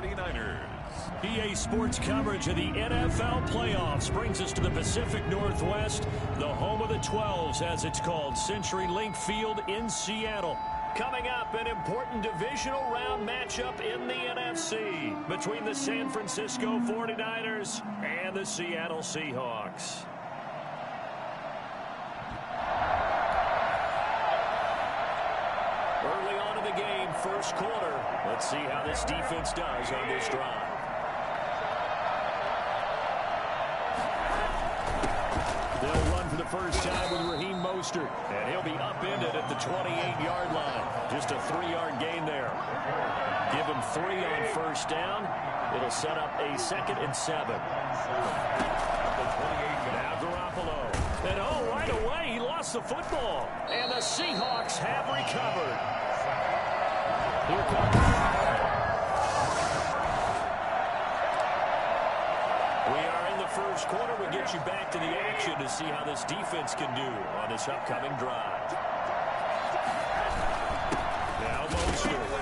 49ers. EA Sports coverage of the NFL playoffs brings us to the Pacific Northwest, the home of the 12s, as it's called, CenturyLink Field in Seattle. Coming up, an important divisional round matchup in the NFC between the San Francisco 49ers and the Seattle Seahawks. Early on in the game, first quarter. Let's see how this defense does on this drive. They'll run for the first time with Raheem Mostert, and he'll be upended at the 28-yard line. Just a 3-yard gain there. Give him 3 on first down. It'll set up a 2nd and 7. Now Garoppolo. And right away, he lost the football. And the Seahawks have recovered. Here comes. We are in the first quarter. We'll get you back to the action to see how this defense can do on this upcoming drive. Now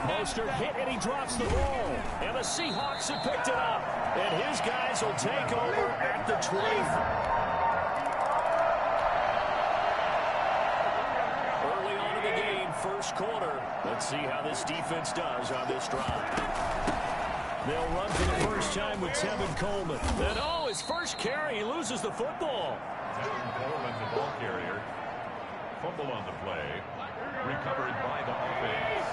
Mostert hit and he drops the ball. And the Seahawks have picked it up. And his guys will take over at the 20. Early on in the game, first quarter. Let's see how this defense does on this drive. They'll run for the first time with Tevin Coleman. And his first carry, he loses the football. Tevin Coleman, the ball carrier. Fumble on the play. Recovered by the offense.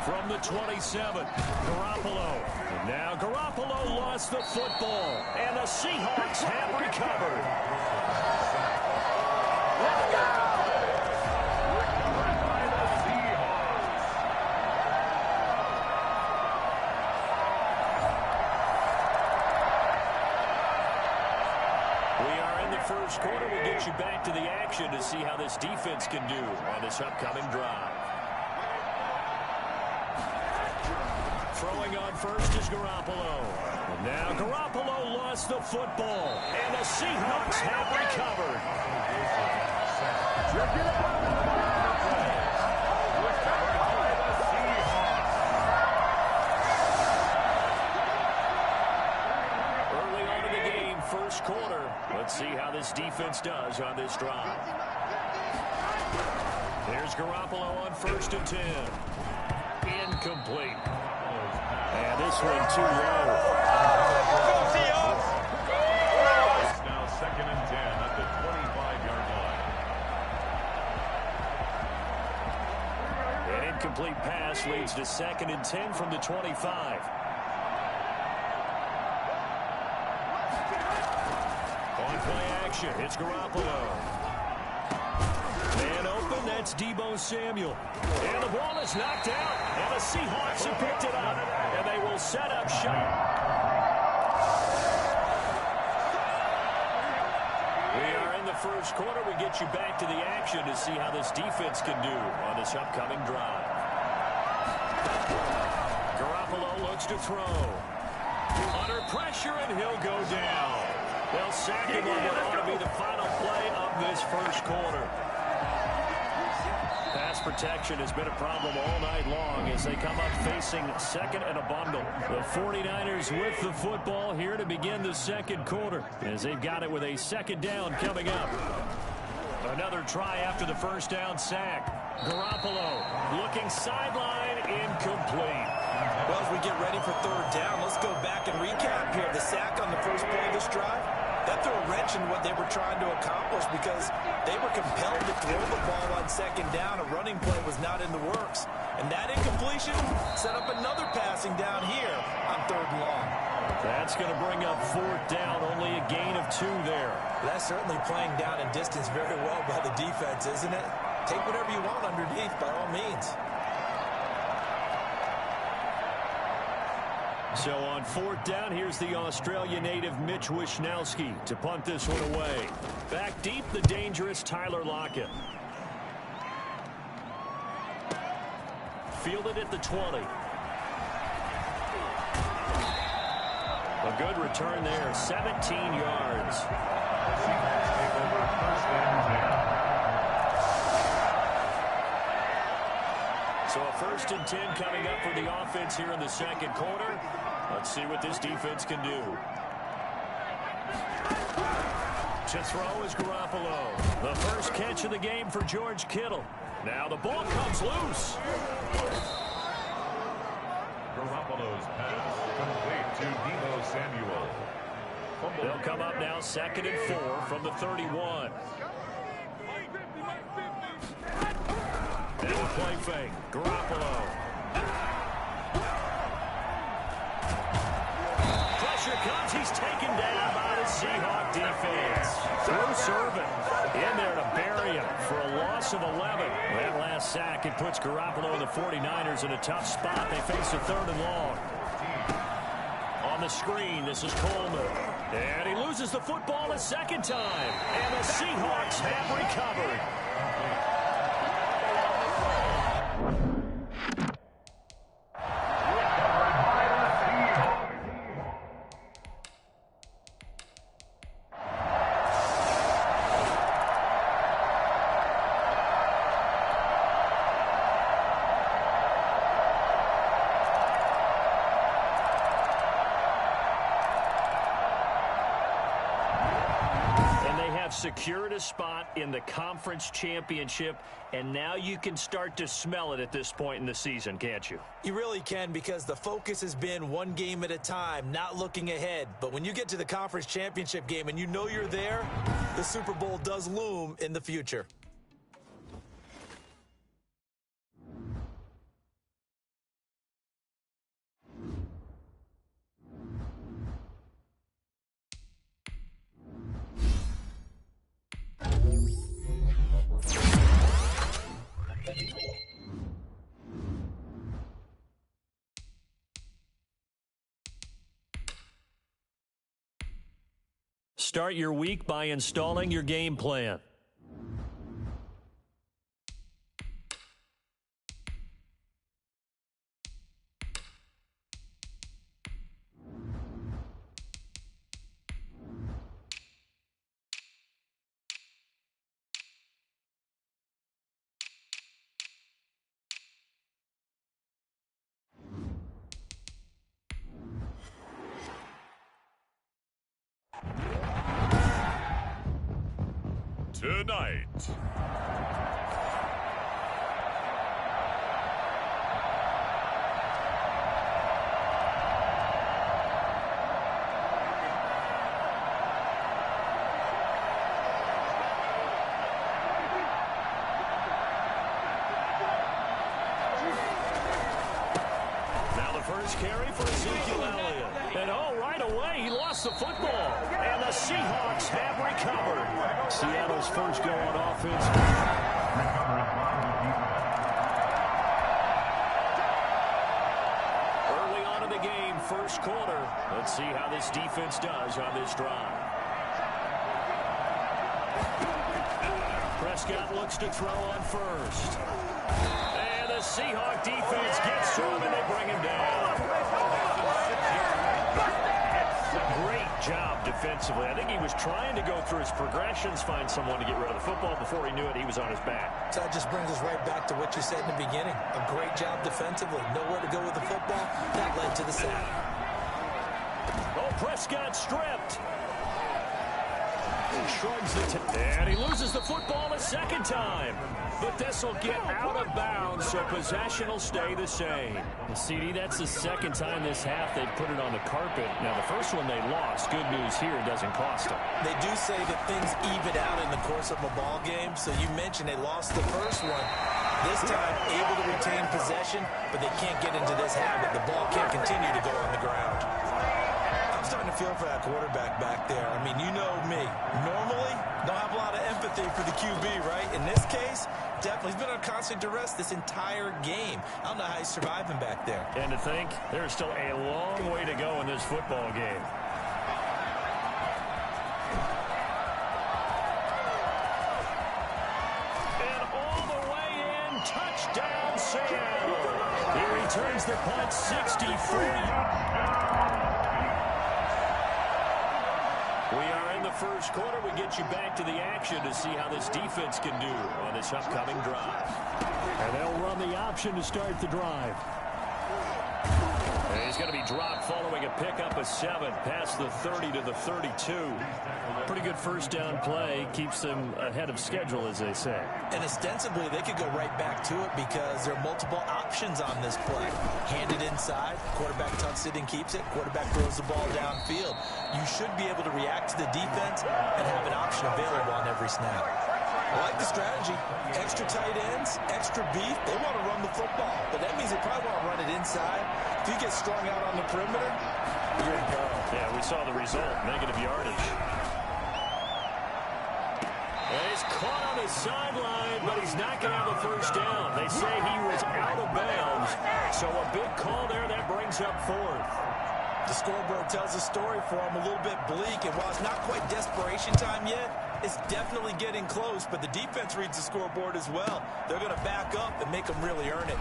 From the 27, Garoppolo. And now Garoppolo lost the football. And the Seahawks have recovered. Let's go! Recovered by the Seahawks. We are in the first quarter. We'll get you back to the action to see how this defense can do on this upcoming drive. Throwing on first is Garoppolo. And now Garoppolo lost the football. And the Seahawks have recovered. Recovered by the Seahawks. Early on in the game, first quarter. Let's see how this defense does on this drive. There's Garoppolo on 1st and 10. Incomplete. And this one too low. It's now 2nd and 10 at the 25-yard line. An incomplete pass leads to 2nd and 10 from the 25. On play action, it's Garoppolo. Man open, that's Deebo Samuel. And the ball is knocked out, and the Seahawks have picked it up, and they will set up shop. We are in the first quarter. We get you back to the action to see how this defense can do on this upcoming drive. Garoppolo looks to throw. Under pressure, and he'll go down. They'll sack him on what ought to be the final play of this first quarter. Pass protection has been a problem all night long as they come up facing 2nd and a bundle. The 49ers with the football here to begin the second quarter as they've got it with a 2nd down coming up. Another try after the first down sack. Garoppolo looking sideline, incomplete. Well, as we get ready for 3rd down, let's go back and recap here. The sack on the first play of this drive, that threw a wrench in what they were trying to accomplish because they were compelled to throw the ball on 2nd down. A running play was not in the works. And that incompletion set up another passing down here on 3rd and long. That's going to bring up 4th down, only a gain of 2 there. That's certainly playing down in distance very well by the defense, isn't it? Take whatever you want underneath by all means. So on 4th down, here's the Australia native Mitch Wishnowsky to punt this one away. Back deep, the dangerous Tyler Lockett. Fielded at the 20. A good return there, 17 yards. So a 1st and 10 coming up for the offense here in the second quarter. Let's see what this defense can do. To throw is Garoppolo. The first catch of the game for George Kittle. Now the ball comes loose. Garoppolo's pass complete to Deebo Samuel. They'll come up now 2nd and 4 from the 31. And a play fake. Garoppolo. Pressure comes. He's taken down by the Seahawk defense. Through serving. In there to bury him for a loss of 11. That last sack, it puts Garoppolo and the 49ers in a tough spot. They face a 3rd and long. On the screen, this is Coleman. And he loses the football a second time. And the Seahawks have recovered. Secured a spot in the conference championship, and now you can start to smell it at this point in the season, can't you? You really can, because the focus has been one game at a time, not looking ahead. But when you get to the conference championship game and you know you're there, the Super Bowl does loom in the future. Start your week by installing your game plan. Tonight. Now the first carry for Ezekiel Elliott. And right away he lost the football. And the Seahawks have recovered. Seattle's first go on offense. Early on in the game, first quarter. Let's see how this defense does on this drive. Prescott looks to throw on first. And the Seahawk defense gets to him and they bring him down. Great job defensively. I think he was trying to go through his progressions, find someone to get rid of the football. Before he knew it, he was on his back. So that just brings us right back to what you said in the beginning. A great job defensively. Nowhere to go with the football. That led to the sack. Prescott stripped. Shrugs the and he loses the football a second time. But this will get out of bounds, so possession will stay the same. And CD, that's the second time this half they've put it on the carpet. Now, the first one they lost. Good news here, it doesn't cost them. They do say that things even out in the course of a ball game. So you mentioned they lost the first one. This time, able to retain possession, but they can't get into this habit. The ball can't continue to go on the ground. I'm starting to feel for that quarterback back there. I mean, you know me. Normally, don't have a lot of empathy for the QB, right? In this case, definitely. He's been on constant duress this entire game. I don't know how he's surviving back there. And to think, there's still a long way to go in this football game. And all the way in, touchdown, Seattle. He returns the punt 64. We are in the first quarter. We get you back to the action to see how this defense can do on this upcoming drive. And they'll run the option to start the drive. And he's going to be dropped following a pickup of 7 past the 30 to the 32. Pretty good first down play. Keeps them ahead of schedule, as they say. And ostensibly, they could go right back to it because there are multiple options on this play. Handed inside, quarterback tucks it and keeps it, quarterback throws the ball downfield. You should be able to react to the defense and have an option available on every snap. I like the strategy. Extra tight ends, extra beef. They want to run the football, but that means they probably want to run it inside. If you get strung out on the perimeter, you're in peril. Yeah, we saw the result, negative yardage. And he's caught on his sideline, but he's not going to have a first down. They say he was out of bounds, so a big call there that brings up 4th. The scoreboard tells a story for him, a little bit bleak, and while it's not quite desperation time yet, it's definitely getting close, but the defense reads the scoreboard as well. They're going to back up and make them really earn it.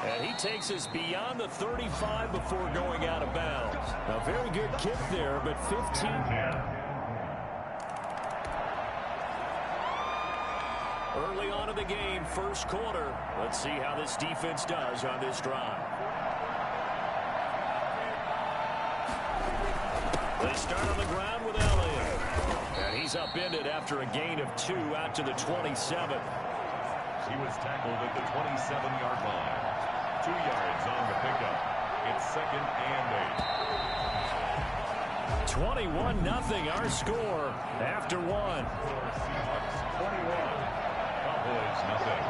And he takes us beyond the 35 before going out of bounds. A very good kick there, but 15. Early on in the game, first quarter. Let's see how this defense does on this drive. They start on the ground with Elliott. And he's upended after a gain of 2 out to the 27. He was tackled at the 27-yard line. 2 yards on the pickup. It's 2nd and 8. 21-0 our score after 1. Seahawks 21. Cowboys nothing.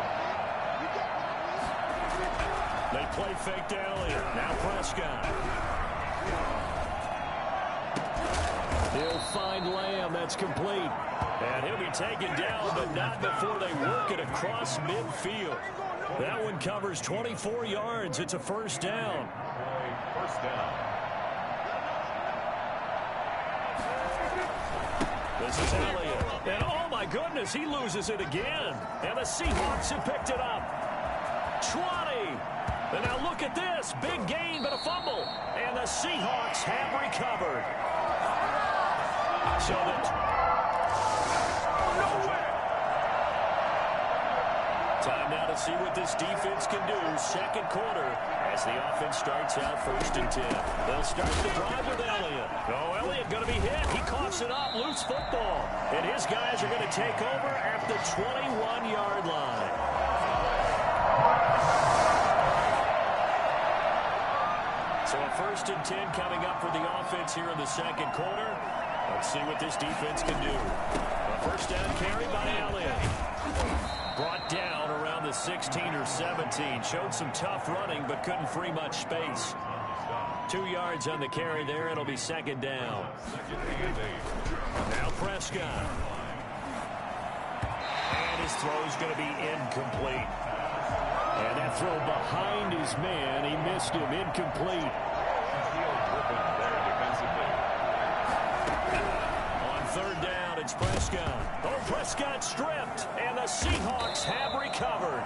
They play fake to Elliott. Now Prescott. He'll find Lamb. That's complete. And he'll be taken down, but not before they work it across midfield. That one covers 24 yards. It's a first down. First down. This is Elliott. And oh my goodness, he loses it again. And the Seahawks have picked it up. 20. And now look at this. Big gain, but a fumble. And the Seahawks have recovered. So time now to see what this defense can do. Second quarter as the offense starts out 1st and 10. They'll start the drive with Elliott. Oh, Elliott going to be hit. He coughs it up. Loose football. And his guys are going to take over at the 21-yard line. So a 1st and 10 coming up for the offense here in the second quarter. Let's see what this defense can do. A first down carry by Elliott. Brought down around the 16 or 17. Showed some tough running, but couldn't free much space. 2 yards on the carry there. It'll be 2nd down. Now Prescott. And his throw's going to be incomplete. And that throw behind his man. He missed him. Incomplete. On 3rd down, it's Prescott. Oh, Prescott stripped, and the Seahawks have recovered.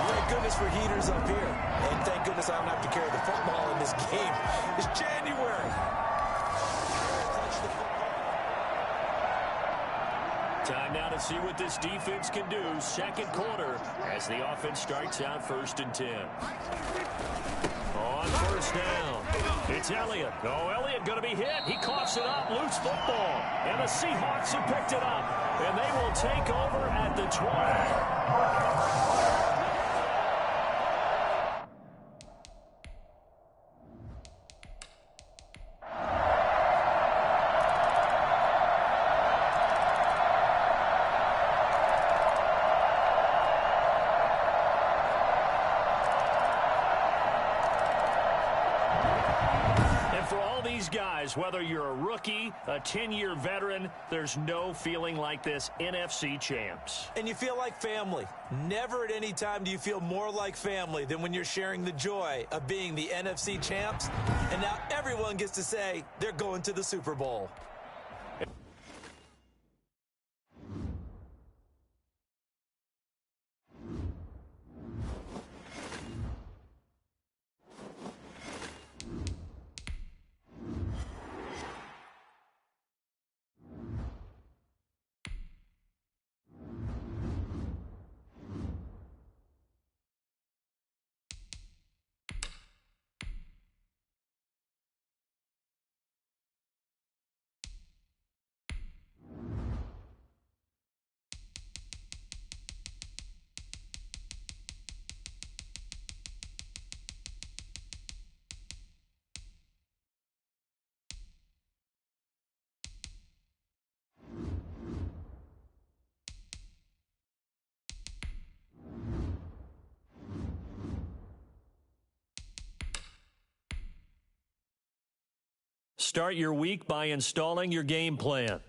Thank goodness for heaters up here. And thank goodness I don't have to carry the football in this game. It's January. Time now to see what this defense can do. Second quarter as the offense starts out 1st and 10. On 1st down, it's Elliott. Oh, Elliott going to be hit. He coughs it up. Loose football. And the Seahawks have picked it up. And they will take over at the 20. Guys, whether you're a rookie, a 10-year veteran, there's no feeling like this NFC champs. And you feel like family. Never at any time do you feel more like family than when you're sharing the joy of being the NFC champs. And now everyone gets to say they're going to the Super Bowl. Start your week by installing your game plan.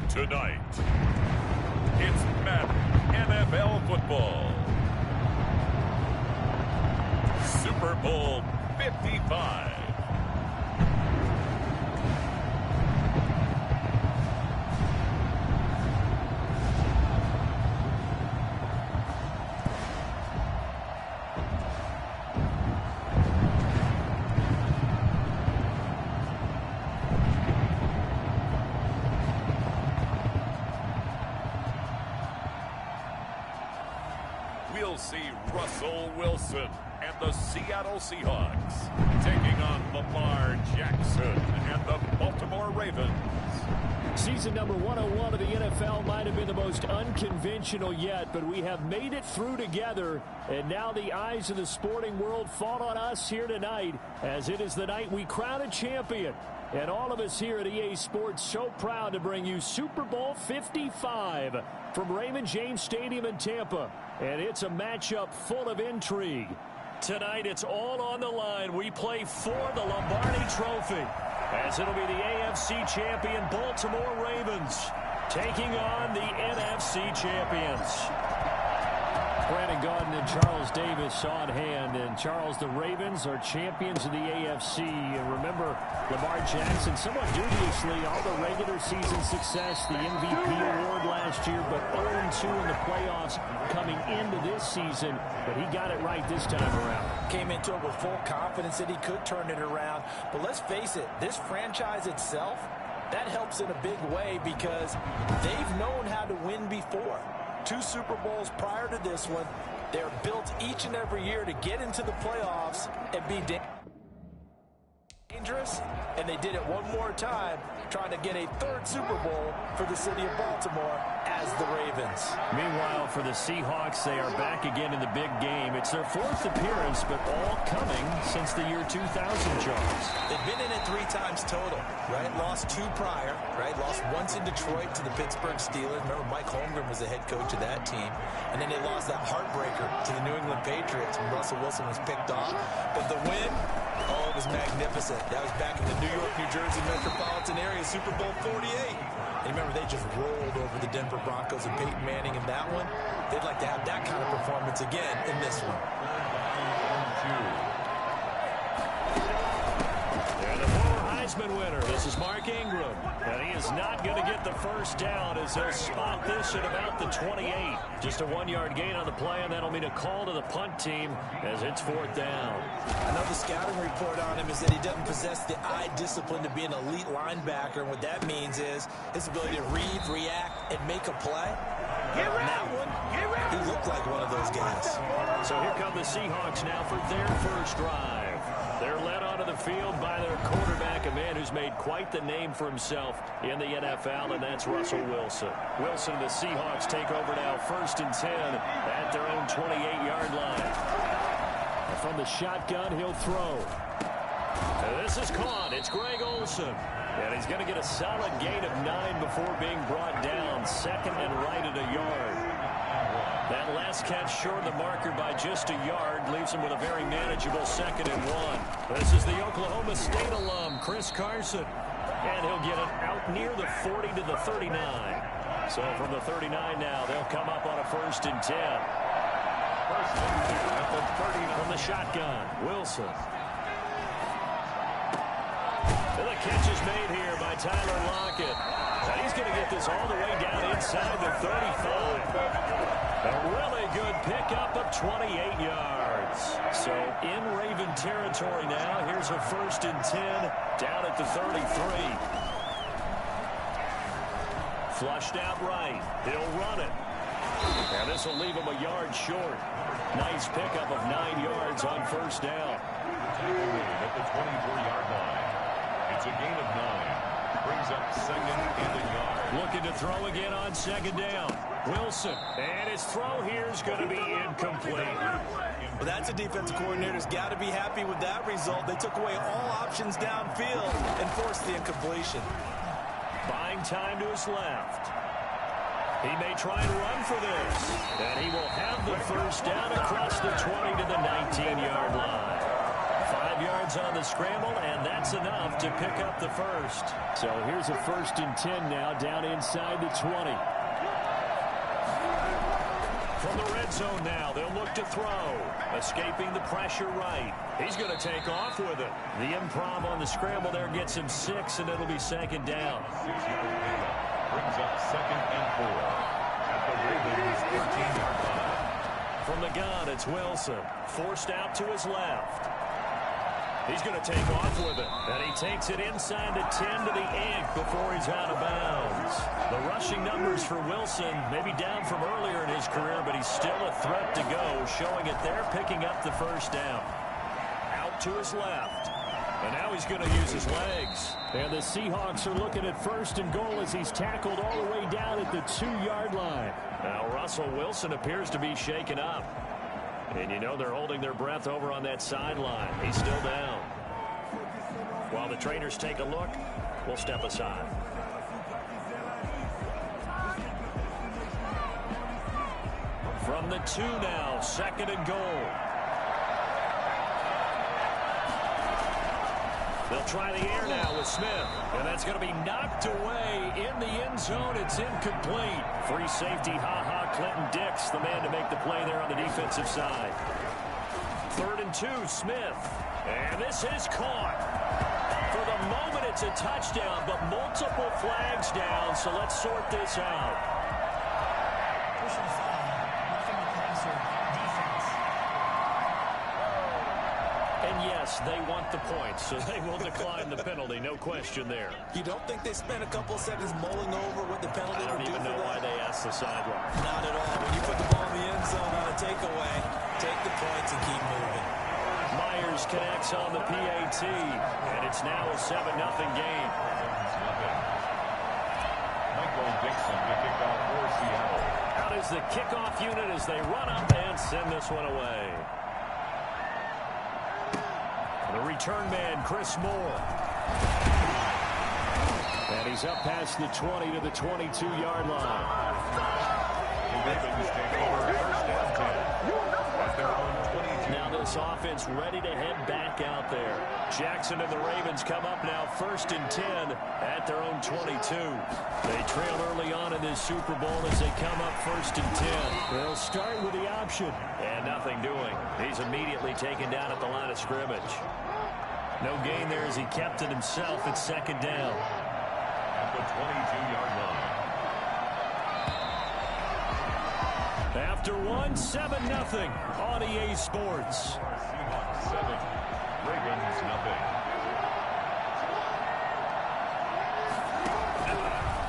Tonight, it's Madden NFL football. Super Bowl 55. We'll see Russell Wilson and the Seattle Seahawks taking on Lamar Jackson and the Baltimore Ravens. Season number 101 of the NFL might have been the most unconventional yet, but we have made it through together, and now the eyes of the sporting world fall on us here tonight, as it is the night we crown a champion. And all of us here at EA Sports so proud to bring you Super Bowl 55 from Raymond James Stadium in Tampa. And it's a matchup full of intrigue. Tonight, it's all on the line. We play for the Lombardi Trophy, as it'll be the AFC champion Baltimore Ravens taking on the NFC champions. Brandon Gaudin and Charles Davis on hand. And Charles, the Ravens are champions of the AFC. And remember, Lamar Jackson, somewhat dubiously, all the regular season success, the MVP award last year, but 0-2 in the playoffs coming into this season. But he got it right this time around. Came into it with full confidence that he could turn it around. But let's face it, this franchise itself, that helps in a big way because they've known how to win before. 2 Super Bowls prior to this one. They're built each and every year to get into the playoffs and be dangerous. And they did it one more time, trying to get a 3rd Super Bowl for the city of Baltimore as the Ravens. Meanwhile, for the Seahawks, they are back again in the big game. It's their 4th appearance, but all coming since the year 2000, Charles. They've been in it 3 times total, right? Lost 2 prior, right? Lost once in Detroit to the Pittsburgh Steelers. Remember, Mike Holmgren was the head coach of that team. And then they lost that heartbreaker to the New England Patriots when Russell Wilson was picked off. But the win, oh, it was magnificent. That was back in the New York, New Jersey metropolitan area, Super Bowl 48. And remember, they just rolled over the Denver Broncos and Peyton Manning in that one. They'd like to have that kind of performance again in this one. And the former Heisman winner. This is Mark Ingram. And he is not going to get the first down as they'll spot this at about the 28. Just a 1-yard gain on the play, and that'll mean a call to the punt team as it's 4th down. I know the scouting report on him is that he doesn't possess the eye discipline to be an elite linebacker. And what that means is his ability to read, react, and make a play. That one, he looked like one of those guys. So here come the Seahawks now for their first drive. They're led onto the field by their quarterback, a man who's made quite the name for himself in the NFL, and that's Russell Wilson. Wilson and the Seahawks take over now 1st and 10 at their own 28-yard line. And from the shotgun, he'll throw. And this is caught. It's Greg Olsen. And he's going to get a solid gain of 9 before being brought down. 2nd and right at a yard. That last catch short of the marker by just a yard leaves him with a very manageable 2nd and 1. This is the Oklahoma State alum, Chris Carson. And he'll get it out near the 40 to the 39. So from the 39 now, they'll come up on a 1st and 10. First and 10 at the 39. From the shotgun, Wilson. And the catch is made here by Tyler Lockett. Now he's going to get this all the way down inside the 35. A really good pickup of 28 yards. So in Raven territory now. Here's a 1st and 10 down at the 33. Flushed out right. He'll run it. And this will leave him a yard short. Nice pickup of 9 yards on 1st down. At the 24-yard line. It's a gain of 9. Brings up 2nd and a yard. Looking to throw again on 2nd down. Wilson. And his throw here is going to be incomplete. Well, that's a defensive coordinator's got to be happy with that result. They took away all options downfield and forced the incompletion. Buying time to his left. He may try and run for this. And he will have the 1st down across the 20 to the 19-yard line. 5 yards on the scramble, and that's enough to pick up the 1st. So here's a 1st and 10 now down inside the 20. From the red zone now, they'll look to throw. Escaping the pressure right. He's going to take off with it. The improv on the scramble there gets him 6, and it'll be 2nd down. 6-yard pickup brings up 2nd and 4 at the Ravens' 13-yard line. From the gun, it's Wilson. Forced out to his left. He's going to take off with it. And he takes it inside the 10 to the 8 before he's out of bounds. The rushing numbers for Wilson may be down from earlier in his career, but he's still a threat to go, showing it there, picking up the 1st down. Out to his left. And now he's going to use his legs. And the Seahawks are looking at 1st and goal as he's tackled all the way down at the 2-yard line. Now Russell Wilson appears to be shaken up. And you know they're holding their breath over on that sideline. He's still down. While the trainers take a look, we'll step aside. From the 2 now, 2nd and goal. They'll try the air now with Smith. And that's going to be knocked away in the end zone. It's incomplete. Free safety, Clinton Dix, the man to make the play there on the defensive side. 3rd and 2, Smith. And this is caught. For the moment, it's a touchdown, but multiple flags down, so let's sort this out. And yes, they want the points, so they will decline the penalty, no question there. You don't think they spent a couple of seconds mulling over what the penalty would do for that? I don't even know why they asked the sideline. Not at all. When you put the ball in the end zone on a takeaway, take the points and keep moving. Myers connects on the PAT, and it's now a 7-0 game. Michael Dixon to kick off for Seattle. Out is the kickoff unit as they run up and send this one away. The return man, Chris Moore. And he's up past the 20 to the 22-yard line. The Ravens take over 1st and 10 at their own 22. Now this offense ready to head back out there. Jackson and the Ravens come up now 1st and 10 at their own 22. They trail early on in this Super Bowl as they come up 1st and 10. They'll start with the option. And nothing doing. He's immediately taken down at the line of scrimmage. No gain there as he kept it himself at second down. At the 22-yard line. After one, 7-0 on EA Sports. Seahawks 7, Ravens 0.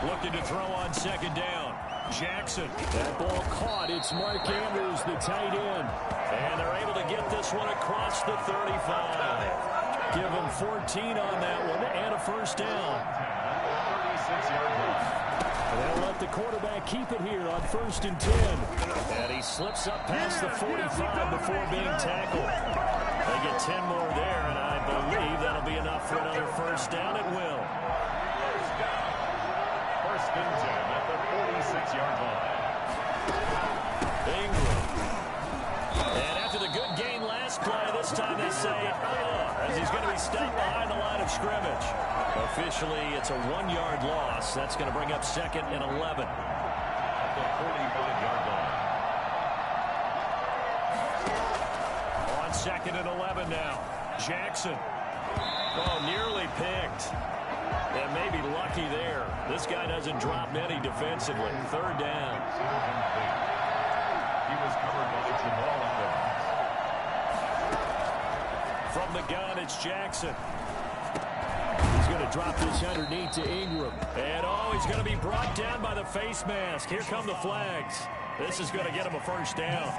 Looking to throw on second down. Jackson. That ball caught. It's Mark Andrews, the tight end. And they're able to get this one across the 35. Give him 14 on that one and a first down. 36-yard line. And they'll let the quarterback keep it here on 1st and 10. And he slips up past the 45 before being tackled. They get 10 more there, and I believe that'll be enough for another first down. It will. First and 10 at the 46-yard line. Ingram. And after the good gain last play, this time they say, as he's going to be stopped behind the line of scrimmage. Officially, it's a 1-yard loss. That's going to bring up 2nd and 11. At the 45-yard line. On 2nd and 11 now. Jackson. Oh, nearly picked. And maybe lucky there. This guy doesn't drop many defensively. 3rd down. He was covered by Jamal Adams. From the gun, it's Jackson. He's going to drop this underneath to Ingram. And, he's going to be brought down by the face mask. Here come the flags. This is going to get him a first down.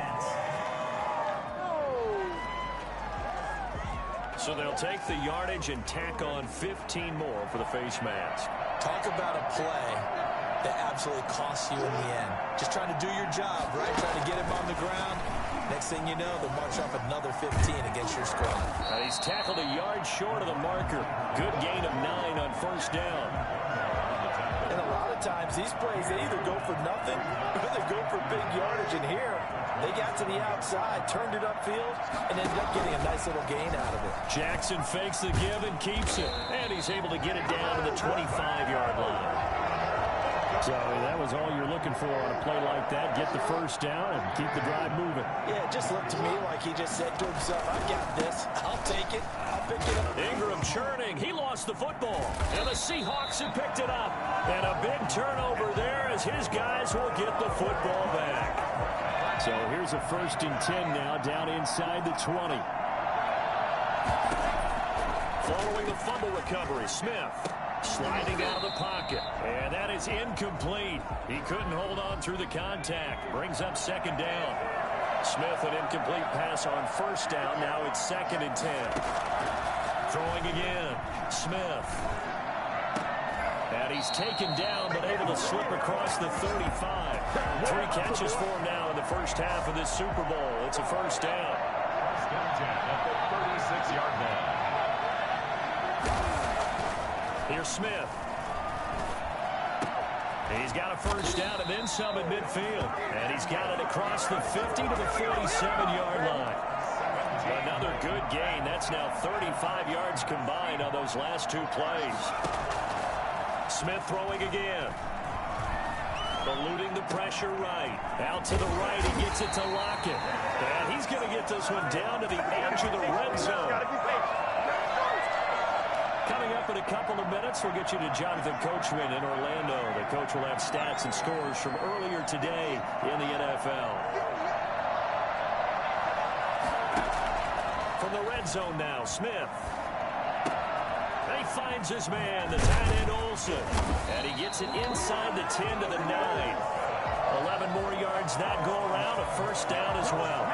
So they'll take the yardage and tack on 15 more for the face mask. Talk about a play that absolutely costs you in the end. Just trying to do your job, right? Trying to get him on the ground. Next thing you know, they'll march off another 15 against your squad. He's tackled a yard short of the marker. Good gain of 9 on 1st down. And a lot of times, these plays, they either go for nothing or they go for big yardage. And here, they got to the outside, turned it upfield, and ended up getting a nice little gain out of it. Jackson fakes the give and keeps it. And he's able to get it down to the 25-yard line. So that was all you're looking for on a play like that. Get the first down and keep the drive moving. Yeah, it just looked to me like he just said to himself, I got this. I'll take it. I'll pick it up. Ingram churning. He lost the football. And the Seahawks have picked it up. And a big turnover there as his guys will get the football back. So here's a 1st and 10 now down inside the 20. Following the fumble recovery, Smith. Sliding out of the pocket. And that is incomplete. He couldn't hold on through the contact. Brings up 2nd down. Smith, an incomplete pass on 1st down. Now it's 2nd and 10. Throwing again. Smith. And he's taken down, but able to slip across the 35. 3 catches for him now in the first half of this Super Bowl. It's a first down. First and 10 at the 36-yard line. Here's Smith. He's got a first down and then some at midfield. And he's got it across the 50 to the 47-yard line. Another good gain. That's now 35 yards combined on those last 2 plays. Smith throwing again. Eluding the pressure right. Out to the right. He gets it to Lockett. And he's going to get this one down to the edge of the red zone. Coming up in a couple of minutes, we'll get you to Jonathan Coachman in Orlando. The coach will have stats and scores from earlier today in the NFL. From the red zone now, Smith. And he finds his man, the tight end Olsen. And he gets it inside the 10 to the 9. 11 more yards that go around, a first down as well.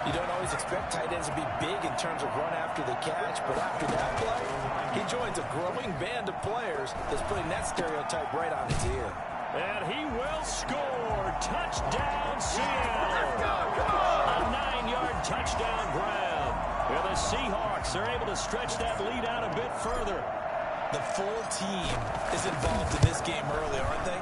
You don't always expect tight ends to be big in terms of run after the catch, but after that play, he joins a growing band of players that's putting that stereotype right on its ear. And he will score. Touchdown, Seattle. A 9-yard touchdown grab. And the Seahawks are able to stretch that lead out a bit further. The full team is involved in this game early, aren't they?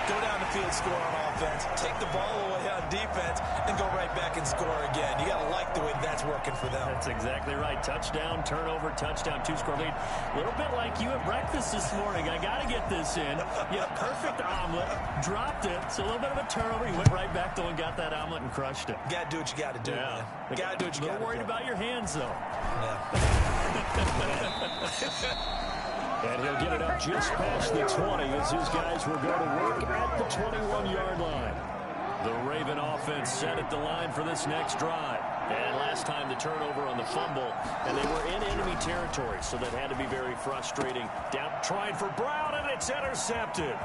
Go down the field, score on offense, take the ball away on defense, and go right back and score again. You got to like the way that's working for them. That's exactly right. Touchdown, turnover, touchdown, 2-score lead. A little bit like you at breakfast this morning. I got to get this in. You had a perfect omelet, dropped it. So a little bit of a turnover. You went right back though and got that omelet and crushed it. Got to do what you got to do, man. Got to do what you got to do. A little worried about your hands, though. Yeah. And he'll get it up just past the 20 as his guys will go to work at the 21-yard line. The Raven offense set at the line for this next drive. And last time the turnover on the fumble, and they were in enemy territory, so that had to be very frustrating. Down trying for Brown, and it's intercepted.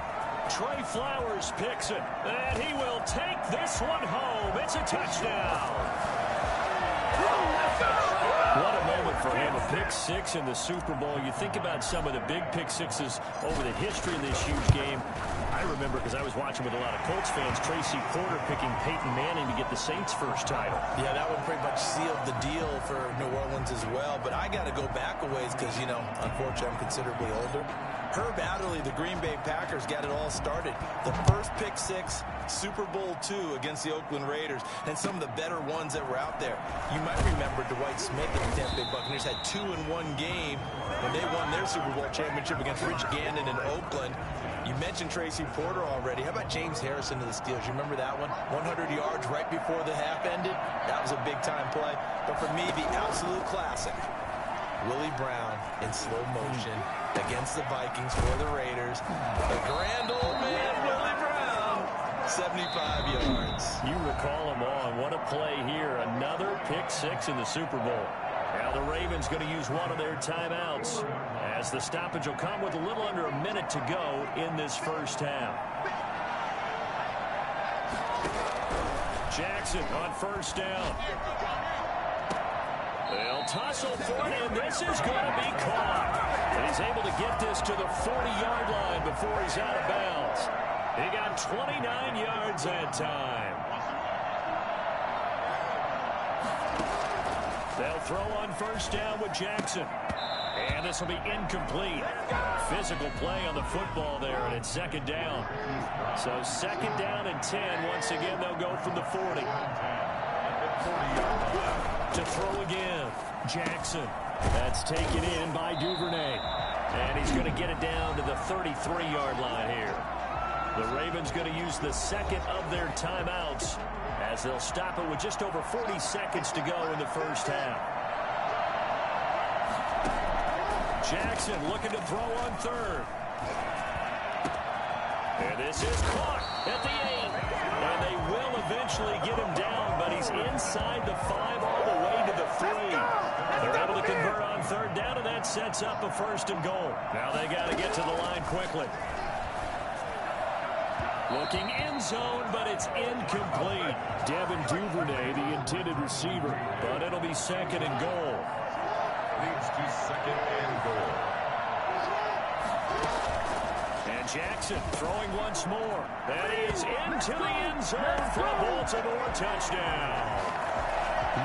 Trey Flowers picks it, and he will take this one home. It's a touchdown. What a moment for him, a pick six in the Super Bowl. You think about some of the big pick sixes over the history of this huge game. I remember, because I was watching with a lot of Colts fans, Tracy Porter picking Peyton Manning to get the Saints' first title. Yeah, that one pretty much sealed the deal for New Orleans as well. But I got to go back a ways because, you know, unfortunately I'm considerably older. Herb Adderley, the Green Bay Packers, got it all started. The first pick six, Super Bowl II against the Oakland Raiders, and some of the better ones that were out there. You might remember Dwight Smith and the Tampa Bay Buccaneers had 2 in one game when they won their Super Bowl championship against Rich Gannon in Oakland. You mentioned Tracy Porter already. How about James Harrison to the Steelers? You remember that one? 100 yards right before the half ended. That was a big-time play. But for me, the absolute classic, Willie Brown in slow motion against the Vikings for the Raiders. The grand old man, Willie Brown, 75 yards. You recall them on. What a play here. Another pick six in the Super Bowl. Now the Ravens going to use one of their timeouts as the stoppage will come with a little under a minute to go in this first half. Jackson on first down. They'll tussle for it, and this is going to be caught. And he's able to get this to the 40-yard line before he's out of bounds. He got 29 yards that time. They'll throw on first down with Jackson. And this will be incomplete. Physical play on the football there, and it's second down. So second down and 10. Once again, they'll go from the 40. To throw again, Jackson. That's taken in by Duvernay. And he's going to get it down to the 33-yard line here. The Ravens going to use the second of their timeouts as they'll stop it with just over 40 seconds to go in the first half. Jackson looking to throw on third. And this is caught at the 8. And they will eventually get him down, but he's inside the 5 all the way to the 3. They're able to convert on third down, and that sets up a first and goal. Now they got to get to the line quickly. Looking end zone, but it's incomplete. Devin Duvernay, the intended receiver, but it'll be second and goal. Leads to second and goal. And Jackson throwing once more. That is into the end zone for a Baltimore touchdown.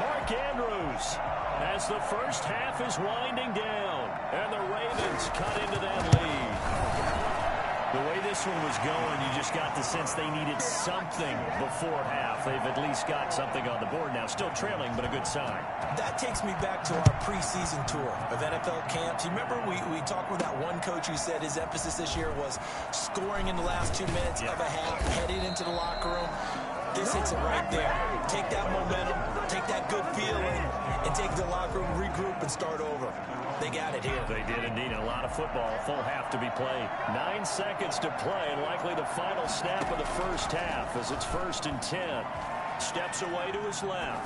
Mark Andrews as the first half is winding down, and the Ravens cut into that lead. The way this one was going, you just got the sense they needed something before half. They've at least got something on the board now. Still trailing, but a good sign. That takes me back to our preseason tour of NFL camps. You remember we talked with that one coach who said his emphasis this year was scoring in the last 2 minutes of a half, heading into the locker room. This hits it right there. Take that momentum, take that good feeling, and take the locker room, regroup, and start over. They got it here. They did indeed. A lot of football, full half to be played. 9 seconds to play, and likely the final snap of the first half as it's 1st and 10. Steps away to his left.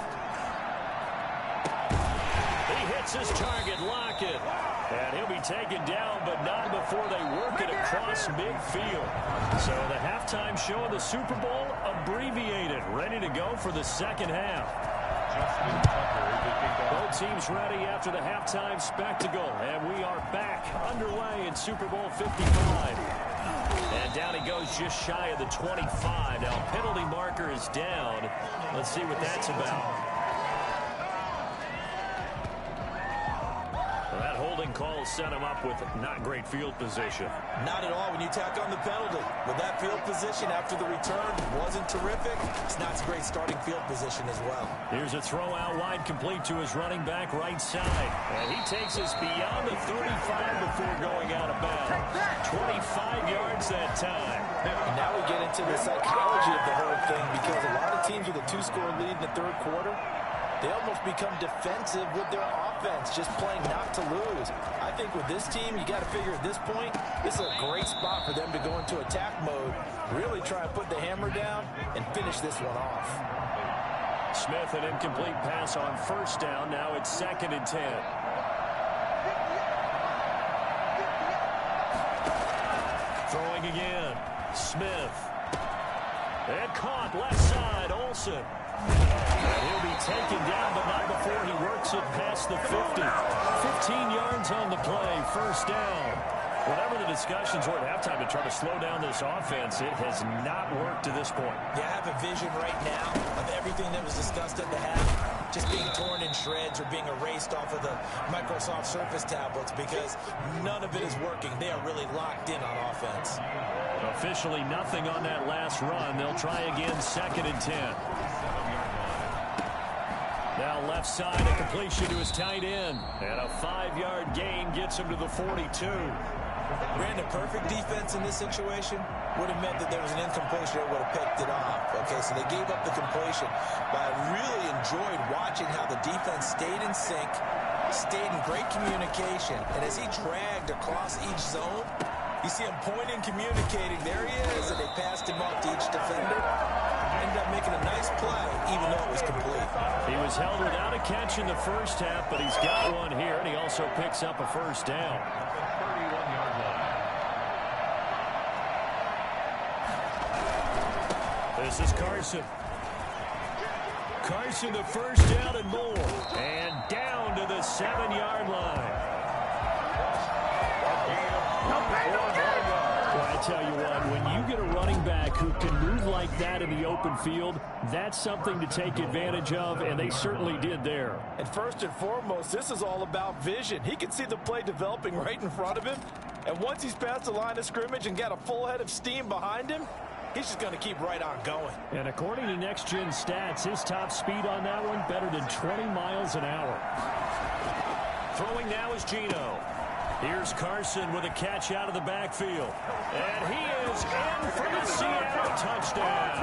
He hits his target, Lockett. And he'll be taken down, but not before they work it across midfield. So the halftime show of the Super Bowl abbreviated, ready to go for the second half. Both teams ready after the halftime spectacle, and we are back underway in Super Bowl 55. And down he goes just shy of the 25. Now penalty marker is down. Let's see what that's about. That holding call set him up with not great field position. Not at all when you tack on the penalty. With that field position after the return wasn't terrific, it's not a great starting field position as well. Here's a throw out wide complete to his running back right side. And he takes us beyond the 35 before going out of bounds. 25 yards that time. And now we get into the psychology of the whole thing because a lot of teams with a 2-score lead in the third quarter, they almost become defensive with their offense. defense just playing not to lose. I think with this team, you got to figure at this point, this is a great spot for them to go into attack mode, really try and put the hammer down and finish this one off. Smith, an incomplete pass on first down. Now it's 2nd and 10. Throwing again. Smith. And caught left side. Olsen. And he'll be taken down, but not before he works it past the 50. 15 yards on the play. First down. Whatever the discussions were at halftime to try to slow down this offense, it has not worked to this point. Yeah, I have a vision right now of everything that was discussed at the half just being torn in shreds or being erased off of the Microsoft Surface tablets because none of it is working. They are really locked in on offense. Officially nothing on that last run. They'll try again, 2nd and 10. Now left side, a completion to his tight end. And a 5-yard gain gets him to the 42. Brandon, perfect defense in this situation would have meant that there was an incompletion that would have picked it off. Okay, so they gave up the completion. But I really enjoyed watching how the defense stayed in sync, stayed in great communication. And as he dragged across each zone, you see him pointing, communicating. There he is, and they passed him off to each defender. Ended up making a nice play, even though it was complete. He was held without a catch in the first half, but he's got one here, and he also picks up a first down. This is Carson. Carson, the first down and more. And down to the 7-yard line. Well, I tell you what, when you get a running back who can move like that in the open field, that's something to take advantage of, and they certainly did there. And first and foremost, this is all about vision. He can see the play developing right in front of him, and once he's past the line of scrimmage and got a full head of steam behind him, he's just going to keep right on going. And according to Next Gen Stats, his top speed on that one better than 20 miles an hour. Throwing now is Gino. Here's Carson with a catch out of the backfield. And he is in for the Seattle touchdown.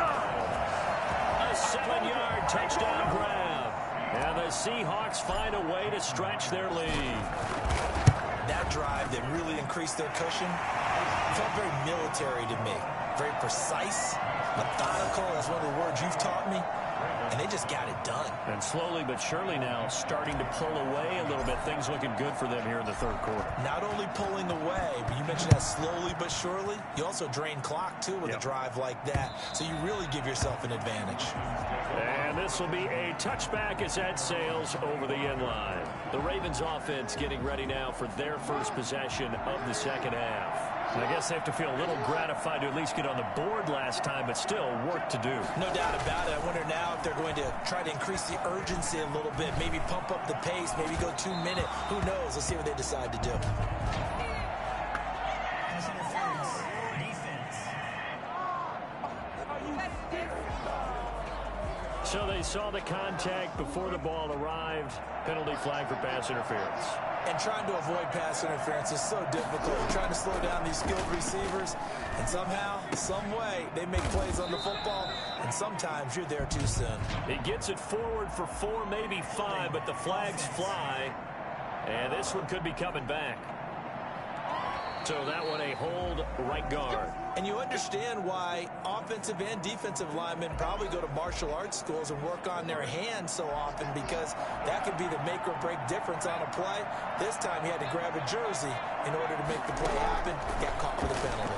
A 7-yard touchdown grab. And the Seahawks find a way to stretch their lead. That drive that really increased their cushion felt very military to me. Very precise, methodical. That's one of the words you've taught me. And they just got it done. And slowly but surely now starting to pull away a little bit. Things looking good for them here in the third quarter. Not only pulling away, but you mentioned that slowly but surely. You also drain clock, too, with a drive like that. So you really give yourself an advantage. And this will be a touchback as that sails over the end line. The Ravens offense getting ready now for their first possession of the second half. And I guess they have to feel a little gratified to at least get on the board last time, but still work to do. No doubt about it. I wonder now if they're going to try to increase the urgency a little bit, maybe pump up the pace, maybe go 2-minute. Who knows? Let's see what they decide to do. So they saw the contact before the ball arrived. Penalty flag for pass interference. And trying to avoid pass interference is so difficult. You're trying to slow down these skilled receivers, and somehow, some way, they make plays on the football, and sometimes you're there too soon. He gets it forward for 4, maybe 5, but the flags fly, and this one could be coming back. So that one a hold right guard. And you understand why offensive and defensive linemen probably go to martial arts schools and work on their hands so often, because that could be the make or break difference on a play. This time he had to grab a jersey in order to make the play happen. Got caught for the penalty.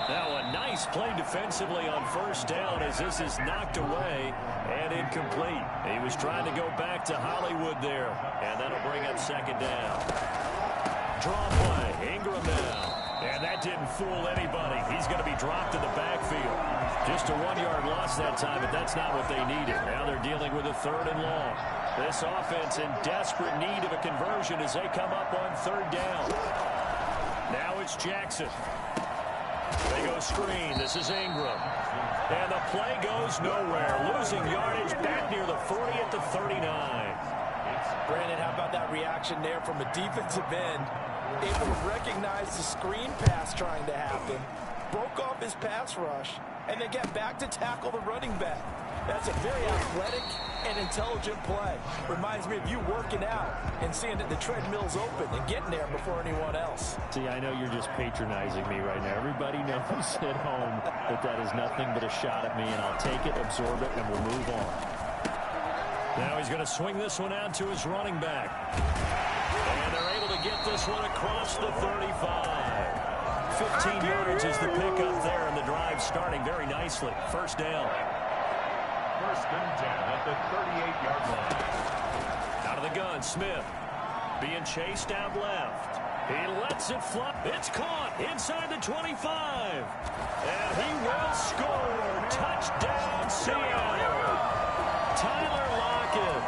Now a nice play defensively on first down as this is knocked away and incomplete. He was trying to go back to Hollywood there, and that'll bring up second down. Draw play, Ingram now. And that didn't fool anybody. He's going to be dropped in the backfield. Just a 1-yard loss that time, but that's not what they needed. Now they're dealing with a 3rd and long. This offense in desperate need of a conversion as they come up on 3rd down. Now it's Jackson. They go screen. This is Ingram. And the play goes nowhere. Losing yardage back near the 40 at the 39. Brandon, how about that reaction there from a defensive end? Able to recognize the screen pass trying to happen, broke off his pass rush, and then get back to tackle the running back. That's a very athletic and intelligent play. Reminds me of you working out and seeing that the treadmill's open and getting there before anyone else. See, I know you're just patronizing me right now. Everybody knows at home that that is nothing but a shot at me, and I'll take it, absorb it, and we'll move on. Now he's going to swing this one out to his running back. And they're able to get this one across the 35. 15 yards is the pickup there, and the drive starting very nicely. First down. First and 10 at the 38-yard line. Out of the gun, Smith being chased out left. He lets it fly. It's caught inside the 25. And he will score. Touchdown, Seattle. Tyler Lockett,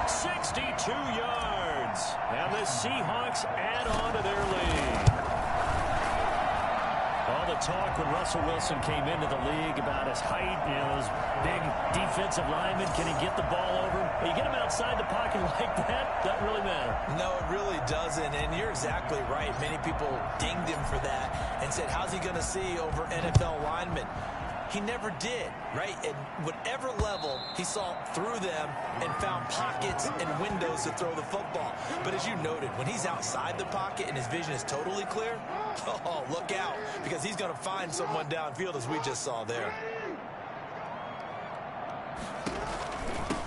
62 yards. And the Seahawks add on to their lead. All the talk when Russell Wilson came into the league about his height, you know, those big defensive linemen, can he get the ball over him? You get him outside the pocket like that, doesn't really matter. No, it really doesn't, and you're exactly right. Many people dinged him for that and said, how's he going to see over NFL linemen? He never did, right? At whatever level, he saw through them and found pockets and windows to throw the football. But as you noted, when he's outside the pocket and his vision is totally clear, oh, look out, because he's going to find someone downfield, as we just saw there.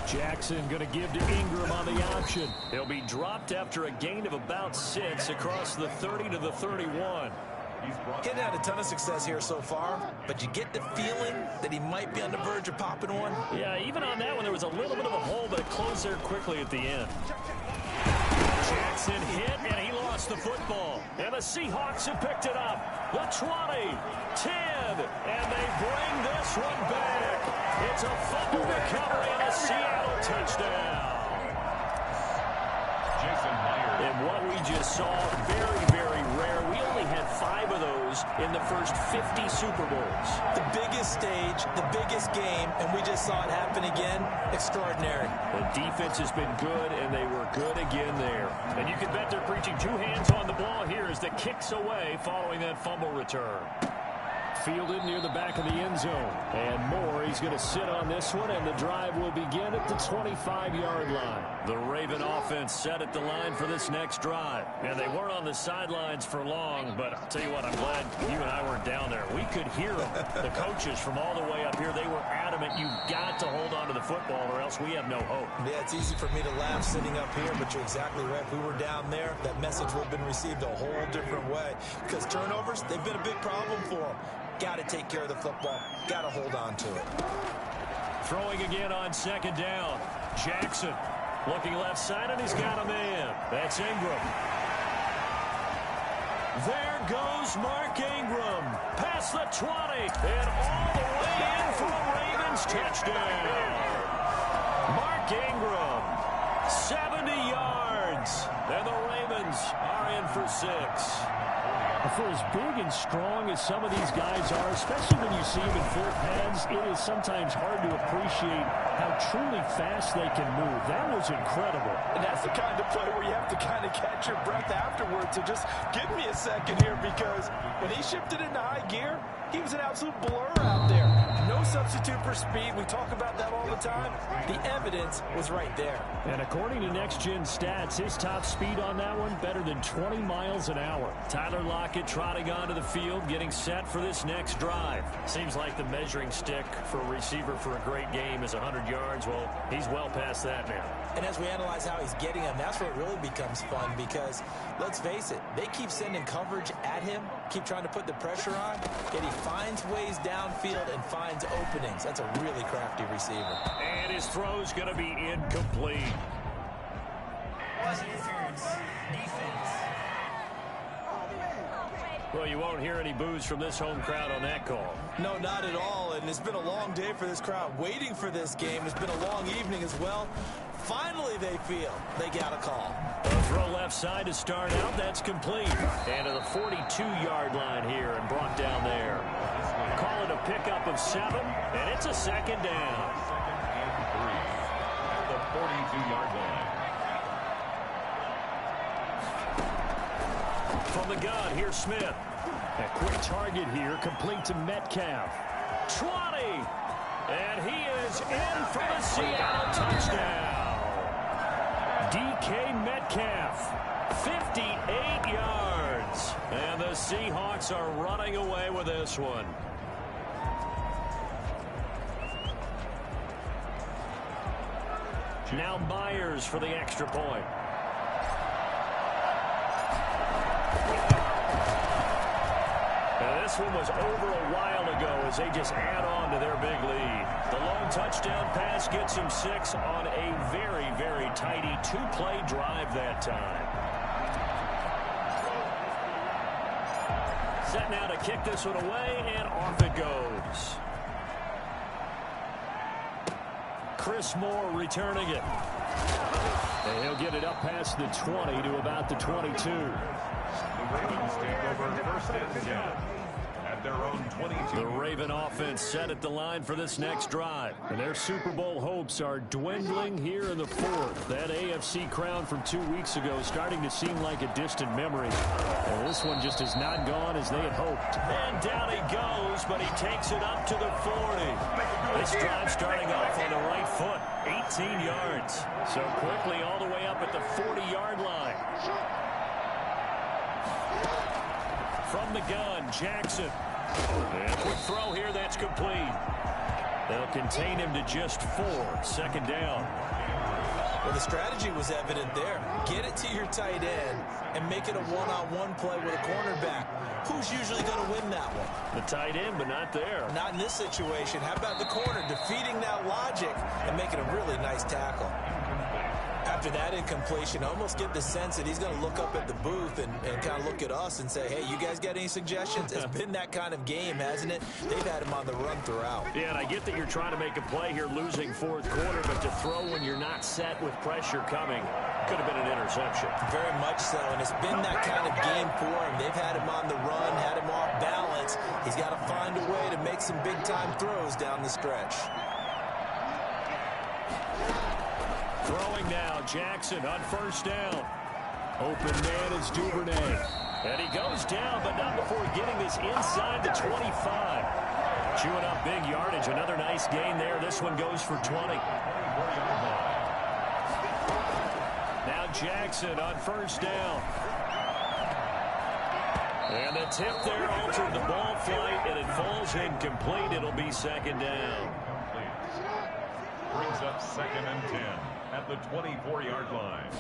Jackson going to give to Ingram on the option. He'll be dropped after a gain of about 6 across the 30 to the 31. Getting had a ton of success here so far, but you get the feeling that he might be on the verge of popping one. Yeah, even on that one, there was a little bit of a hole, but it closed there quickly at the end. Jackson hit, and he lost the football. And the Seahawks have picked it up. The 20, 10, and they bring this one back. It's a fumble recovery and a Seattle touchdown. And what we just saw, very, very rare. We only had 5 of those in the first 50 Super Bowls. The biggest stage, the biggest game, and we just saw it happen again. Extraordinary. The defense has been good, and they were good again there. And you can bet they're preaching 2 hands on the ball here as the kick's away following that fumble return. Fielded near the back of the end zone. And Moore, he's going to sit on this one, and the drive will begin at the 25-yard line. The Raven offense set at the line for this next drive. And they weren't on the sidelines for long, but I'll tell you what, I'm glad you and I weren't down there. We could hear them. The coaches from all the way up here, they were adamant, you've got to hold on to the football or else we have no hope. Yeah, it's easy for me to laugh sitting up here, but you're exactly right. If we were down there, that message would have been received a whole different way. Because turnovers, they've been a big problem for them. Got to take care of the football. Got to hold on to it. Throwing again on second down. Jackson looking left side, and he's got a man. That's Ingram. There goes Mark Ingram. Past the 20. And all the way in for a Ravens touchdown. Mark Ingram. 70 yards. And the Ravens are in for 6. For as big and strong as some of these guys are, especially when you see them in full pads, it is sometimes hard to appreciate how truly fast they can move. That was incredible. And that's the kind of play where you have to kind of catch your breath afterwards. So just give me a second here, because when he shifted into high gear, he was an absolute blur out there. No substitute for speed. We talk about that all the time. The evidence was right there. And according to Next Gen Stats, his top speed on that one, better than 20 miles an hour. Tyler Lockett trotting onto the field, getting set for this next drive. Seems like the measuring stick for a receiver for a great game is 100 yards. Well, he's well past that now. And as we analyze how he's getting them, that's where it really becomes fun, because let's face it, they keep sending coverage at him, keep trying to put the pressure on, yet he finds ways downfield and finds openings. That's a really crafty receiver. And his throw's going to be incomplete. Interference. Defense. Well, you won't hear any boos from this home crowd on that call. No, not at all. And it's been a long day for this crowd waiting for this game. It's been a long evening as well. Finally, they feel they got a call. A throw left side to start out. That's complete. And to the 42-yard line here and brought down there. Call it a pickup of 7, and it's a second down. The 42-yard line. From the gun, here's Smith. A quick target here, complete to Metcalf. 20. And he is in for the Seattle touchdown. DK Metcalf, 58 yards. And the Seahawks are running away with this one. Now Myers for the extra point. And this one was over a while ago as they just add on to their big lead. The long touchdown pass gets them 6 on a very, very tidy two-play drive that time. Set now to kick this one away, and off it goes. Chris Moore returning it. And he'll get it up past the 20 to about the 22. The Ravens take over first and 10 at their own 22. The Raven offense set at the line for this next drive. And their Super Bowl hopes are dwindling here in the fourth. That AFC crown from 2 weeks ago is starting to seem like a distant memory. And this one just has not gone as they had hoped. And down he goes, but he takes it up to the 40. This drive starting off on the right foot. 18 yards. So quickly all the way up at the 40-yard line. From the gun, Jackson. And quick throw here, that's complete. They'll contain him to just 4. Second down. Well, the strategy was evident there. Get it to your tight end and make it a one-on-one play with a cornerback. Who's usually going to win that one? The tight end, but not there. Not in this situation. How about the corner defeating that logic and making a really nice tackle? After that incompletion, I almost get the sense that he's going to look up at the booth and kind of look at us and say, hey, you guys got any suggestions? It's been that kind of game, hasn't it? They've had him on the run throughout. Yeah, and I get that you're trying to make a play here losing fourth quarter, but to throw when you're not set with pressure coming could have been an interception. Very much so, and it's been that kind of game for him. They've had him on the run, had him off balance. He's got to find a way to make some big-time throws down the stretch. Throwing now, Jackson on first down. Open man is Duvernay. And he goes down, but not before getting this inside the 25. Chewing up big yardage. Another nice gain there. This one goes for 20. Now Jackson on first down. And the tip there altered the ball flight, and it falls incomplete. It'll be second down. Brings up second and 10 at the 24-yard line.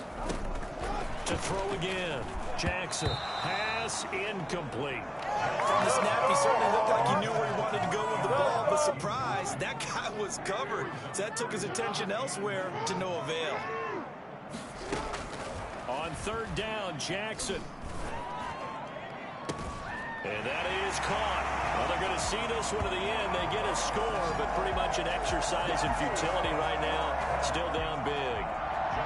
To throw again. Jackson. Pass incomplete. From the snap, he certainly looked like he knew where he wanted to go with the ball, but surprise, that guy was covered. So that took his attention elsewhere to no avail. On third down, Jackson. And that is caught. Well, they're going to see this one to the end. They get a score, but pretty much an exercise in futility right now. Still down big.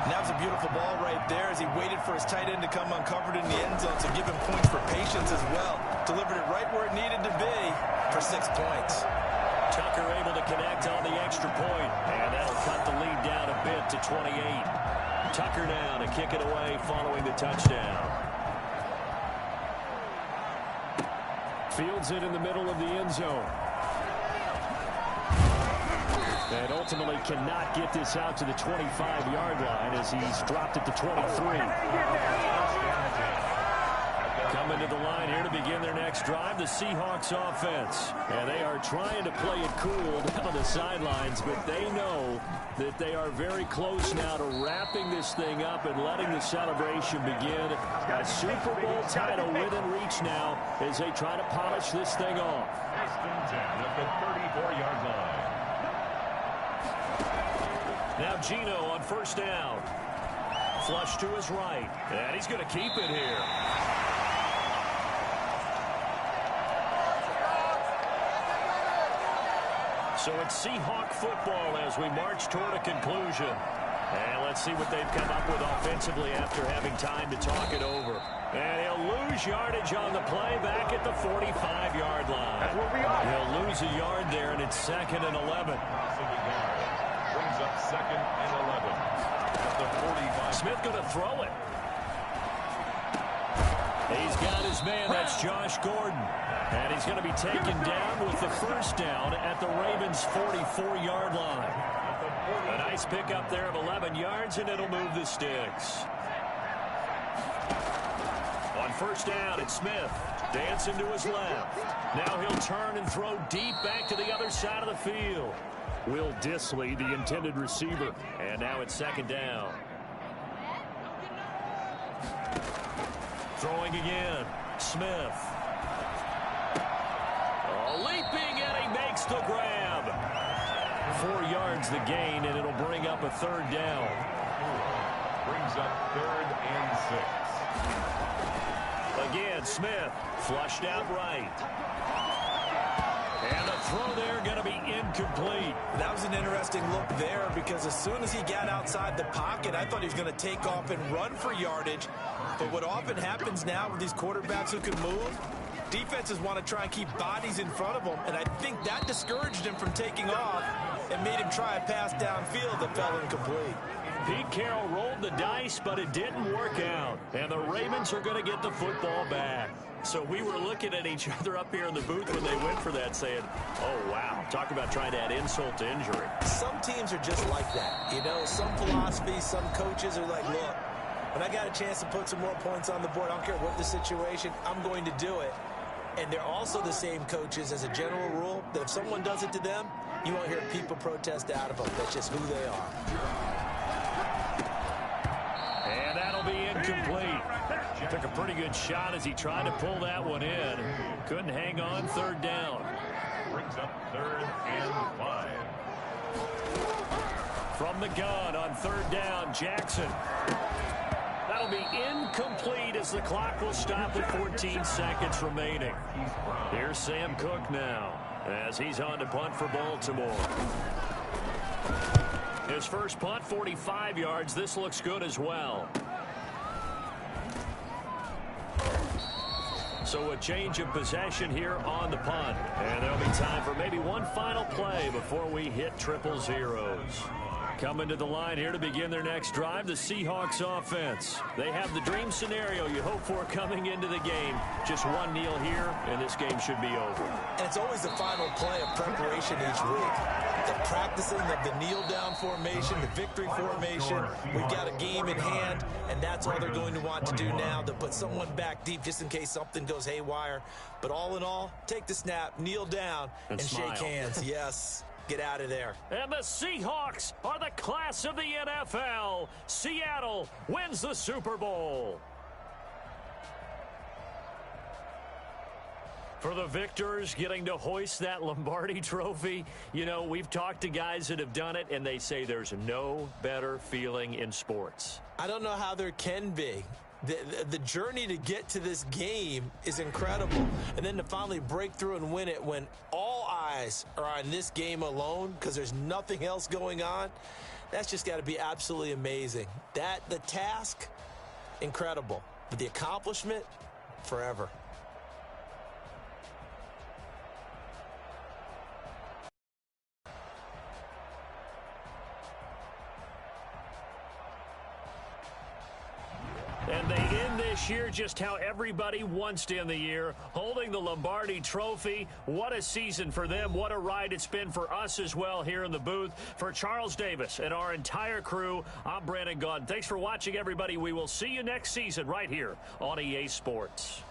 And that was a beautiful ball right there as he waited for his tight end to come uncovered in the end zone, so give him points for patience as well. Delivered it right where it needed to be for 6 points. Tucker able to connect on the extra point, and that'll cut the lead down a bit to 28. Tucker now to kick it away following the touchdown. Fields it in the middle of the end zone. And ultimately cannot get this out to the 25-yard line as he's dropped it to 23. Coming to the line here to begin their next drive, the Seahawks offense. And they are trying to play it cool down on the sidelines, but they know that they are very close now to wrapping this thing up and letting the celebration begin. A Super Bowl title within reach now as they try to polish this thing off. First and 10 at the 34-yard line. Now Gino on first down. Flush to his right. And he's going to keep it here. So it's Seahawk football as we march toward a conclusion. And let's see what they've come up with offensively after having time to talk it over. And he'll lose yardage on the play back at the 45-yard line. That's where we are. He'll lose a yard there, and it's second and 11. Brings up second and 11 at the 45. Smith going to throw it. He's got his man. That's Josh Gordon. And he's going to be taken down with the first down at the Ravens' 44-yard line. A nice pickup there of 11 yards, and it'll move the sticks. On first down, it's Smith. Dancing to his left. Now he'll turn and throw deep back to the other side of the field. Will Dissly, the intended receiver. And now it's second down. Throwing again. Smith. Leaping, and he makes the grab. 4 yards the gain, and it'll bring up a third down. Brings up 3rd and 6. Again, Smith flushed out right. And the throw there going to be incomplete. That was an interesting look there because as soon as he got outside the pocket, I thought he was going to take off and run for yardage. But what often happens now with these quarterbacks who can move, defenses want to try and keep bodies in front of them, and I think that discouraged him from taking off and made him try a pass downfield that fell incomplete. Pete Carroll rolled the dice, but it didn't work out, and the Ravens are going to get the football back. So we were looking at each other up here in the booth when they went for that, saying, oh, wow, talk about trying to add insult to injury. Some teams are just like that. You know, some philosophies, some coaches are like, look, when I got a chance to put some more points on the board, I don't care what the situation, I'm going to do it. And they're also the same coaches as a general rule that if someone does it to them, you won't hear people protest out of them. That's just who they are. And that'll be incomplete. Took a pretty good shot as he tried to pull that one in. Couldn't hang on. Third down. Brings up 3rd and 5. From the gun on third down, Jackson. That'll be incomplete as the clock will stop with 14 seconds remaining. Here's Sam Cook now as he's on to punt for Baltimore. His first punt, 45 yards. This looks good as well. So a change of possession here on the punt. And there'll be time for maybe one final play before we hit triple zeros. Coming to the line here to begin their next drive, the Seahawks offense. They have the dream scenario you hope for coming into the game. Just one kneel here, and this game should be over. And it's always the final play of preparation each week. The practicing of the kneel-down formation, the victory formation. We've got a game in hand, and that's all they're going to want to do now, to put someone back deep just in case something goes haywire. But all in all, take the snap, kneel down, and shake hands. Yes. Get out of there. And the Seahawks are the class of the NFL. Seattle wins the Super Bowl. For the victors getting to hoist that Lombardi trophy, you know, we've talked to guys that have done it, and they say there's no better feeling in sports. I don't know how there can be. The journey to get to this game is incredible. And then to finally break through and win it when all eyes are on this game alone because there's nothing else going on, that's just got to be absolutely amazing. The task, incredible. But the accomplishment, forever. And they end this year just how everybody wants to end the year, holding the Lombardi trophy. What a season for them. What a ride it's been for us as well here in the booth. For Charles Davis and our entire crew, I'm Brandon Gaudin. Thanks for watching, everybody. We will see you next season right here on EA Sports.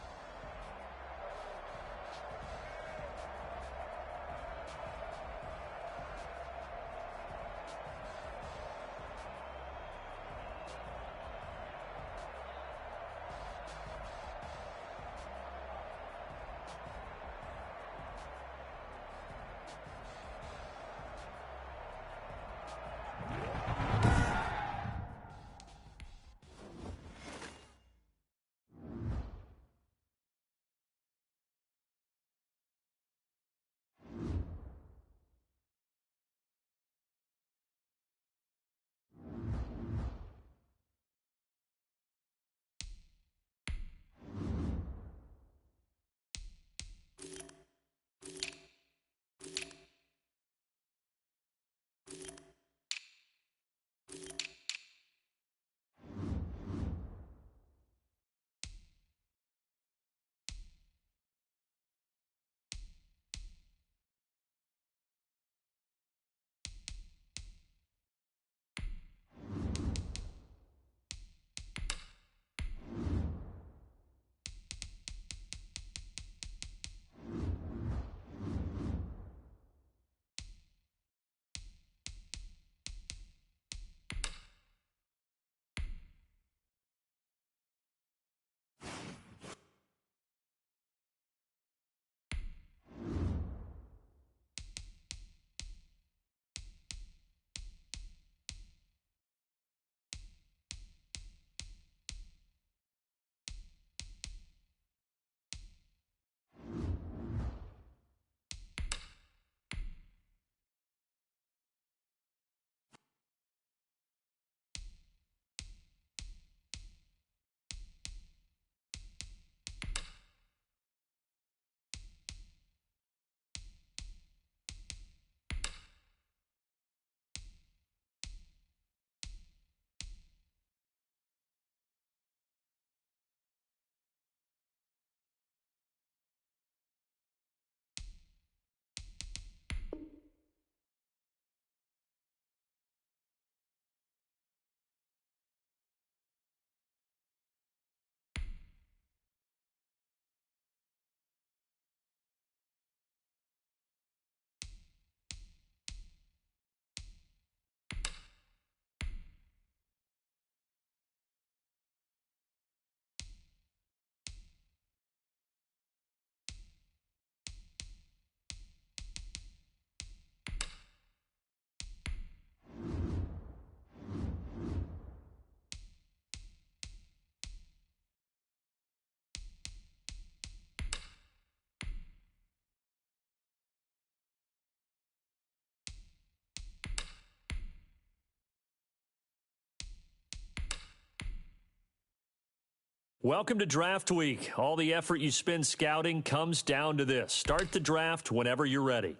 Welcome to Draft Week. All the effort you spend scouting comes down to this. Start the draft whenever you're ready.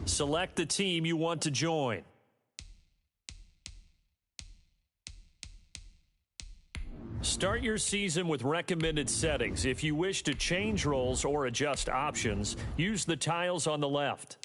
Select the team you want to join. Start your season with recommended settings. If you wish to change roles or adjust options, use the tiles on the left.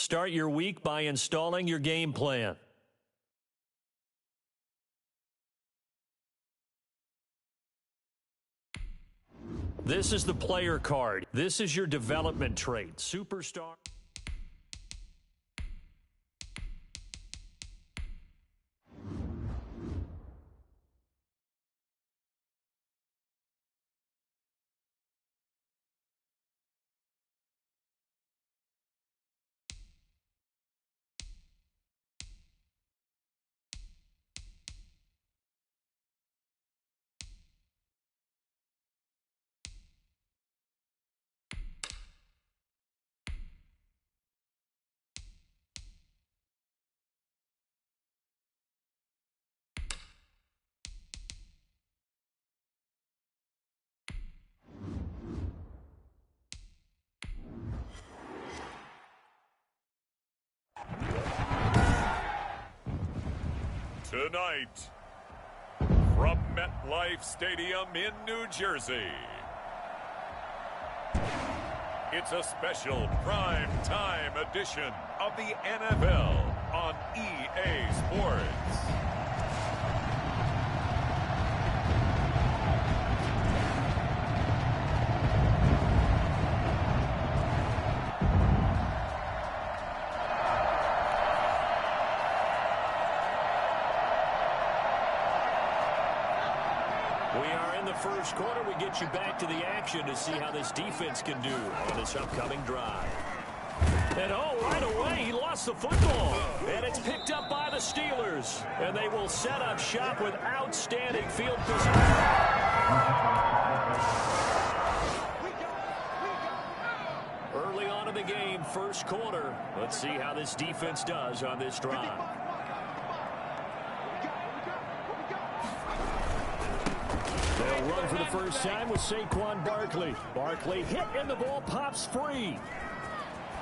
Start your week by installing your game plan. This is the player card. This is your development trait. Superstar. Tonight, from MetLife Stadium in New Jersey, it's a special prime time edition of the NFL on EA Sports. We are in the first quarter. We get you back to the action to see how this defense can do on this upcoming drive. And right away, he lost the football. And it's picked up by the Steelers. And they will set up shop with outstanding field position. Early on in the game, first quarter. Let's see how this defense does on this drive. They'll run for the first time with Saquon Barkley. Barkley hit and the ball pops free.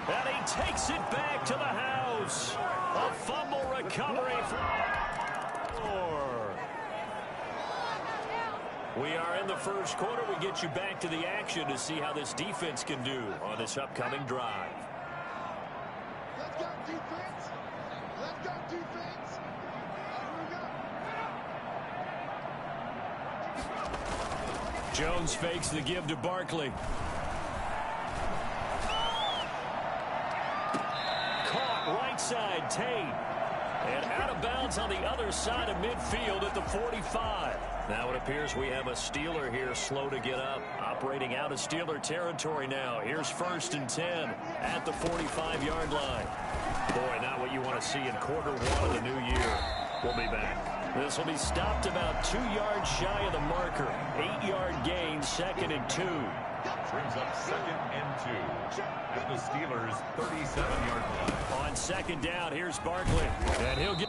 And he takes it back to the house. A fumble recovery for 4. We are in the first quarter. We get you back to the action to see how this defense can do on this upcoming drive. Let's go, defense. Let's go, defense. Jones fakes the give to Barkley. Caught right side, Tate. And out of bounds on the other side of midfield at the 45. Now it appears we have a Steeler here slow to get up. Operating out of Steeler territory now. Here's 1st and 10 at the 45-yard line. Boy, not what you want to see in quarter one of the new year. We'll be back. This will be stopped about 2 yards shy of the marker. 8-yard gain, 2nd and 2. Brings up 2nd and 2 at the Steelers' 37-yard line. On 2nd down, here's Barkley. And he'll get...